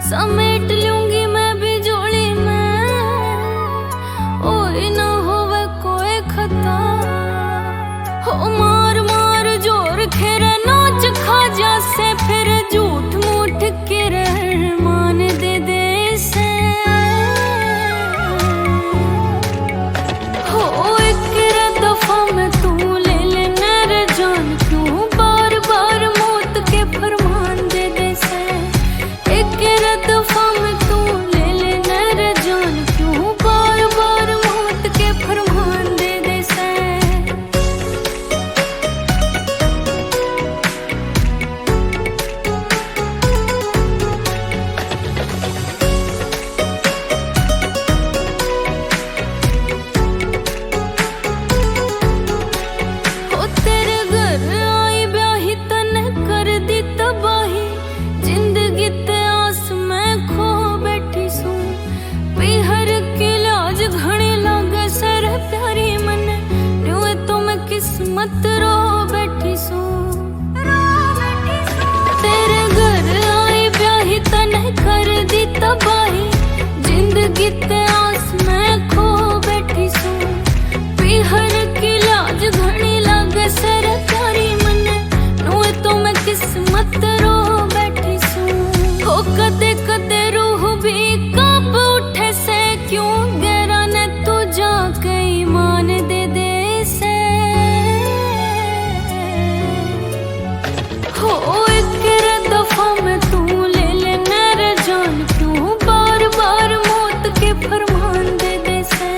समेट लूंगी मैं भी झोली में, ओए ना होवे कोई खता। हो मार मार जोर खेरे नाच खा जा से, फिर झूठ मूठ के रहमान दे दे से। हो एक दफा में तू ले ले मेरे जान, क्यों बार बार मौत के फरमान दे दे से। एक दफा में तू ले ले मेरे जान, क्यों बार बार मौत के फरमान दे दे से। हो तेरे घर आई ब्याही तने कर दी तबाही, जिंदगी ते आस में खो बैठी सू। पीहर की लाज घणी लागे सर प्यारी मने, न्यूए तो मैं किस्मत रो बैठी सू। तेरे घर आई ब्याही तने कर दी तबाही, जिंदगी ते आस में खो बैठी सू। पीहर की लाज घणी लागे सर प्यारी मने, न्यूए तो मैं किस्मत रो बैठी सू। हो कदे कदे रूह भी कांप उठे से, क्यों गहरा ने तू जाके ईमान दे दे से। हो एक दफा में तू ले ले मेरे जान, क्यों बार बार मौत के फरमान दे दे से।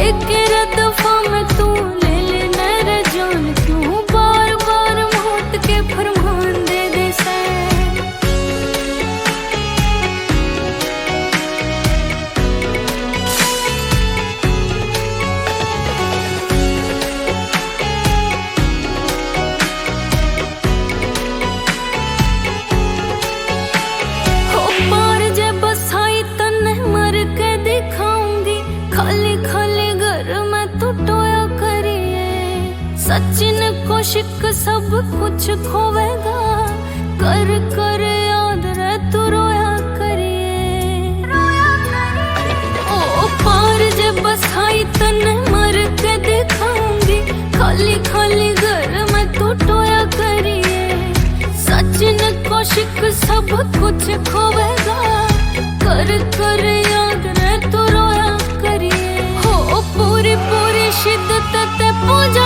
एक दफा में तू ले ले मेरे जान, क्यों बार बार मौत के फरमान दे दे से। हो पार जे बसाई तने मर के दिखाऊंगी, खाली खाली घर में तू टोया करिए। सचिन को शिक सब कुछ खोवेगा, कर कर याद रे तू रोया करिए। ओ पार जे बसाई तने मर के दिखाऊंगी, खाली खाली घर में तू टोया करिए। सचिन को शिक सब कुछ खोवेगा, कर कर याद रे तू रोया करिए। हो पूरी पूरी शिद्दत ते पूजा